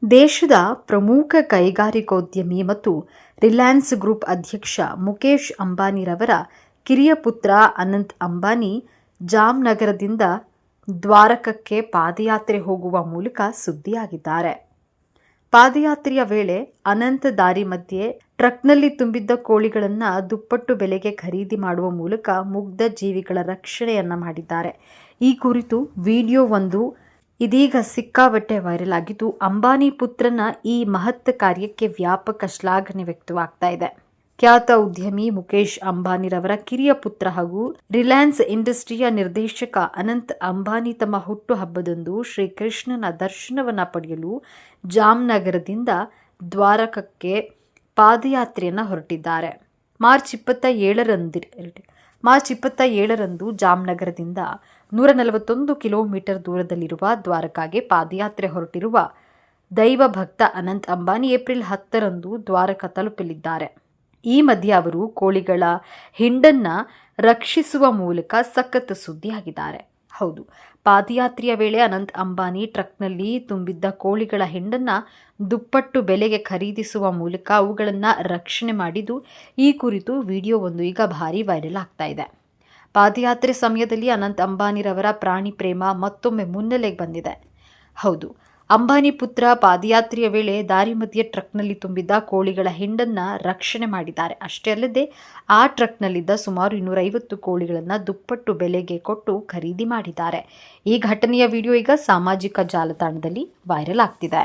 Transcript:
ದೇಶದ ಪ್ರಮುಖ ಕೈಗಾರಿಕೋದ್ಯಮಿ ಮತ್ತು ರಿಲಯನ್ಸ್ ಗ್ರೂಪ್ ಅಧ್ಯಕ್ಷ ಮುಕೇಶ್ ಅಂಬಾನಿರವರ ಕಿರಿಯ ಪುತ್ರ ಅನಂತ್ ಅಂಬಾನಿ ಜಾಮ್ನಗರದಿಂದ ದ್ವಾರಕಕ್ಕೆ ಪಾದಯಾತ್ರೆ ಹೋಗುವ ಮೂಲಕ ಸುದ್ದಿಯಾಗಿದ್ದಾರೆ. ಪಾದಯಾತ್ರೆಯ ವೇಳೆ ಅನಂತ್ ದಾರಿ ಮಧ್ಯೆ ಟ್ರಕ್ನಲ್ಲಿ ತುಂಬಿದ್ದ ಕೋಳಿಗಳನ್ನು ದುಪ್ಪಟ್ಟು ಬೆಲೆಗೆ ಖರೀದಿ ಮಾಡುವ ಮೂಲಕ ಮುಗ್ಧ ಜೀವಿಗಳ ರಕ್ಷಣೆಯನ್ನ ಮಾಡಿದ್ದಾರೆ. ಈ ಕುರಿತು ವಿಡಿಯೋವೊಂದು ಇದೀಗ ಸಿಕ್ಕಾಪಟ್ಟೆ ವೈರಲ್ ಆಗಿದ್ದು, ಅಂಬಾನಿ ಪುತ್ರನ ಈ ಮಹತ್ ಕಾರ್ಯಕ್ಕೆ ವ್ಯಾಪಕ ಶ್ಲಾಘನೆ ವ್ಯಕ್ತವಾಗ್ತಾ ಇದೆ. ಖ್ಯಾತ ಉದ್ಯಮಿ ಮುಕೇಶ್ ಅಂಬಾನಿರವರ ಕಿರಿಯ ಪುತ್ರ ಹಾಗೂ ರಿಲಯನ್ಸ್ ಇಂಡಸ್ಟ್ರಿಯ ನಿರ್ದೇಶಕ ಅನಂತ್ ಅಂಬಾನಿ ತಮ್ಮ ಹುಟ್ಟುಹಬ್ಬದಂದು ಶ್ರೀಕೃಷ್ಣನ ದರ್ಶನವನ್ನ ಪಡೆಯಲು ಜಾಮ್ನಗರದಿಂದ ದ್ವಾರಕಕ್ಕೆ ಪಾದಯಾತ್ರೆಯನ್ನು ಹೊರಟಿದ್ದಾರೆ. ಮಾರ್ಚ್ 27ರಂದು ಜಾಮ್ನಗರದಿಂದ 141 ಕಿಲೋಮೀಟರ್ ದೂರದಲ್ಲಿರುವ ದ್ವಾರಕಾಗೆ ಪಾದಯಾತ್ರೆ ಹೊರಟಿರುವ ದೈವ ಭಕ್ತ ಅನಂತ್ ಅಂಬಾನಿ ಏಪ್ರಿಲ್ 10ರಂದು ದ್ವಾರಕ ತಲುಪಲಿದ್ದಾರೆ. ಈ ಮಧ್ಯೆ ಅವರು ಕೋಳಿಗಳ ಹಿಂಡನ್ನ ರಕ್ಷಿಸುವ ಮೂಲಕ ಸಖತ್ ಸುದ್ದಿಯಾಗಿದ್ದಾರೆ. ಹೌದು, ಪಾದಯಾತ್ರೆಯ ವೇಳೆ ಅನಂತ್ ಅಂಬಾನಿ ಟ್ರಕ್ನಲ್ಲಿ ತುಂಬಿದ್ದ ಕೋಳಿಗಳ ಹಿಂಡನ್ನ ದುಪ್ಪಟ್ಟು ಬೆಲೆಗೆ ಖರೀದಿಸುವ ಮೂಲಕ ಅವುಗಳನ್ನು ರಕ್ಷಣೆ ಮಾಡಿದ್ದು, ಈ ಕುರಿತು ವಿಡಿಯೋವೊಂದು ಈಗ ಭಾರಿ ವೈರಲ್ ಆಗ್ತಾ ಇದೆ. ಪಾದಯಾತ್ರೆ ಸಮಯದಲ್ಲಿ ಅನಂತ್ ಅಂಬಾನಿರವರ ಪ್ರಾಣಿ ಪ್ರೇಮ ಮತ್ತೊಮ್ಮೆ ಮುನ್ನೆಲೆಗೆ ಬಂದಿದೆ. ಹೌದು, ಅಂಬಾನಿ ಪುತ್ರ ಪಾದಯಾತ್ರೆಯ ವೇಳೆ ದಾರಿ ಮಧ್ಯೆ ಟ್ರಕ್ನಲ್ಲಿ ತುಂಬಿದ್ದ ಕೋಳಿಗಳ ಹಿಂಡನ್ನ ರಕ್ಷಣೆ ಮಾಡಿದ್ದಾರೆ. ಅಷ್ಟೇ ಅಲ್ಲದೆ ಆ ಟ್ರಕ್ನಲ್ಲಿದ್ದ ಸುಮಾರು 250 ಕೋಳಿಗಳನ್ನು ದುಪ್ಪಟ್ಟು ಬೆಲೆಗೆ ಕೊಟ್ಟು ಖರೀದಿ ಮಾಡಿದ್ದಾರೆ. ಈ ಘಟನೆಯ ವಿಡಿಯೋ ಈಗ ಸಾಮಾಜಿಕ ಜಾಲತಾಣದಲ್ಲಿ ವೈರಲ್ ಆಗ್ತಿದೆ.